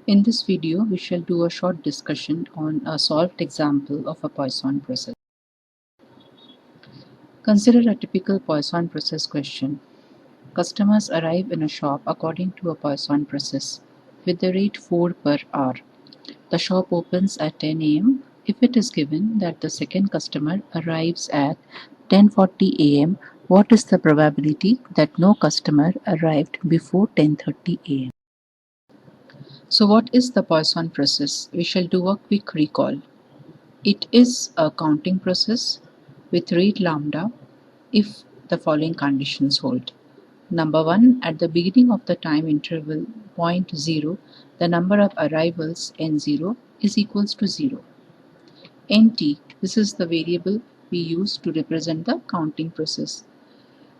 In this video, we shall do a short discussion on a solved example of a Poisson process. Consider a typical Poisson process question. Customers arrive in a shop according to a Poisson process with the rate 4 per hour. The shop opens at 10 am. If it is given that the second customer arrives at 10:40 am, what is the probability that no customer arrived before 10:30 am? So what is the Poisson process? We shall do a quick recall. It is a counting process with rate lambda if the following conditions hold. Number 1, at the beginning of the time interval point 0, the number of arrivals n0 is equals to 0. Nt, this is the variable we use to represent the counting process,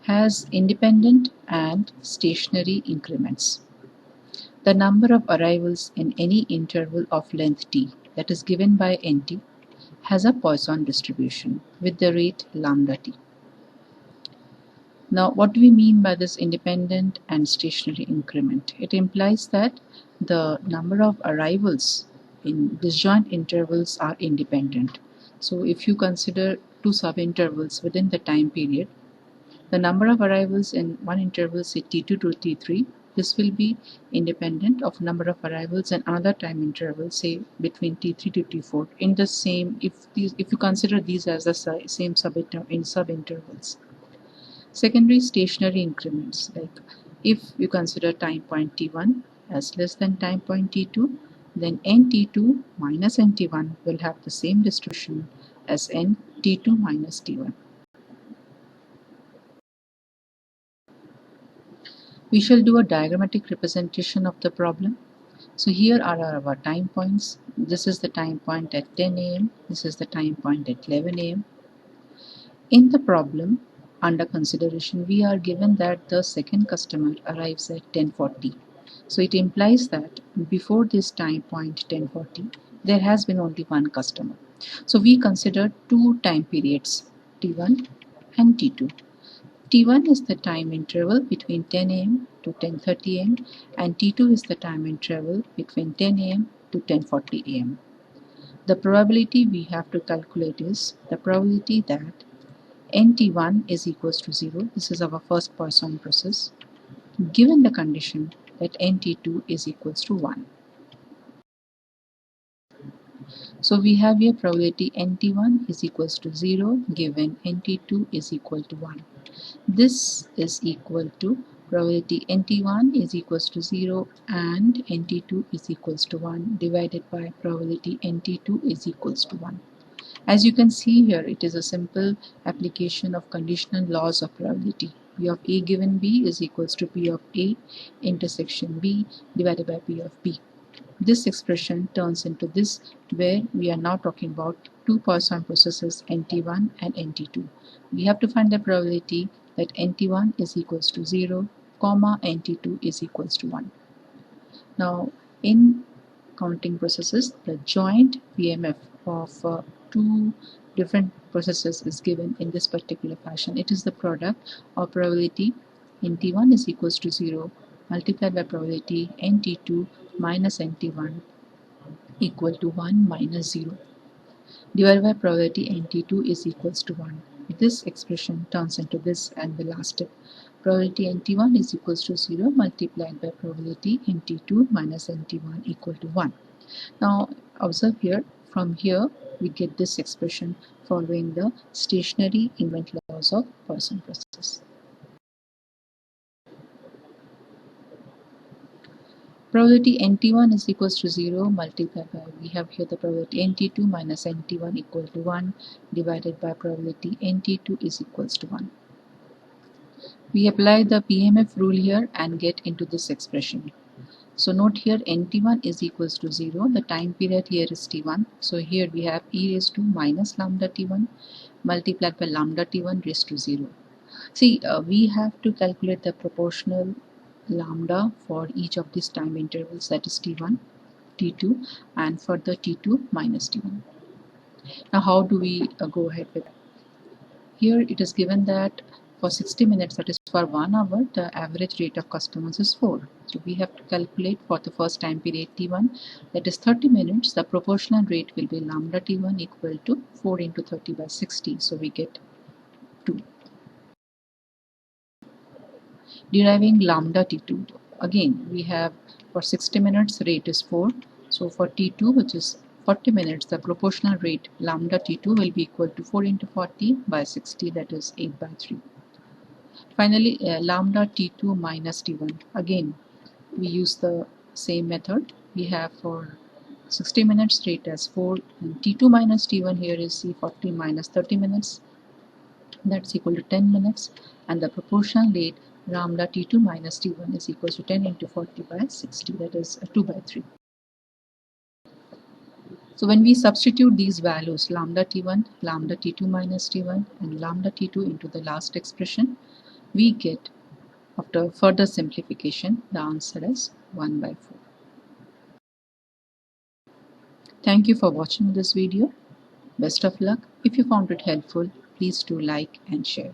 has independent and stationary increments. The number of arrivals in any interval of length t, that is given by nt, has a Poisson distribution with the rate lambda t. Now, what do we mean by this independent and stationary increment? It implies that the number of arrivals in disjoint intervals are independent. So, if you consider two subintervals within the time period, the number of arrivals in one interval, say T2 to T3, this will be independent of number of arrivals in another time interval, say between T3 to T4, in the same, if you consider these as the same subintervals. Secondary stationary increments, like if you consider time point T1 as less than time point T2, then NT2 minus NT1 will have the same distribution as NT2 minus T1. We shall do a diagrammatic representation of the problem. So here are our time points. This is the time point at 10 am. This is the time point at 11 am. In the problem under consideration, we are given that the second customer arrives at 10:40. So it implies that before this time point 10:40, there has been only one customer. So we consider two time periods, T1 and T2. T1 is the time interval between 10 am to 10:30 am, and T2 is the time interval between 10 am to 10:40 am. The probability we have to calculate is the probability that NT1 is equals to 0. This is our first Poisson process, given the condition that NT2 is equals to 1. So we have here probability NT1 is equals to 0 given NT2 is equal to 1. This is equal to probability NT1 is equals to 0 and NT2 is equals to 1 divided by probability NT2 is equals to 1. As you can see here, it is a simple application of conditional laws of probability. P of A given B is equals to P of A intersection B divided by P of B. This expression turns into this, where we are now talking about two Poisson processes NT1 and NT2. We have to find the probability that NT1 is equals to 0, comma NT2 is equals to 1. Now, in counting processes, the joint PMF of two different processes is given in this particular fashion. It is the product of probability NT1 is equals to 0 multiplied by probability NT2 minus NT1 equal to 1 minus 0 divided by probability NT2 is equals to 1. This expression turns into this, and the last step, probability NT1 is equals to 0 multiplied by probability NT2 minus NT1 equal to 1. Now observe here, from here we get this expression following the stationary increment laws of Poisson process. Probability NT1 is equals to 0 multiplied by, we have here the probability NT2 minus NT1 equal to 1 divided by probability NT2 is equals to 1. We apply the PMF rule here and get into this expression. So note here NT1 is equals to 0. The time period here is T1. So here we have e raised to minus lambda T1 multiplied by lambda T1 raised to 0. See, we have to calculate the proportional lambda for each of these time intervals, that is T1, T2 and for the T2 minus T1. Now how do we go ahead with that? Here it is given that for 60 minutes, that is for 1 hour, the average rate of customers is 4. So we have to calculate for the first time period T1, that is 30 minutes. The proportional rate will be lambda T1 equal to 4 into 30 by 60. So we get 2. Deriving lambda T2. Again, we have for 60 minutes rate is 4. So for T2, which is 40 minutes, the proportional rate lambda T2 will be equal to 4 into 40 by 60, that is 8 by 3. Finally, lambda T2 minus T1. Again, we use the same method. We have for 60 minutes rate as 4, and T2 minus T1 here is C40 minus 30 minutes, that's equal to 10 minutes, and the proportional rate lambda T2 minus T1 is equal to 10 into 40 by 60, that is 2 by 3. So when we substitute these values lambda T1, lambda T2 minus T1 and lambda T2 into the last expression, we get, after further simplification, the answer is 1 by 4. Thank you for watching this video. Best of luck. If you found it helpful, please do like and share.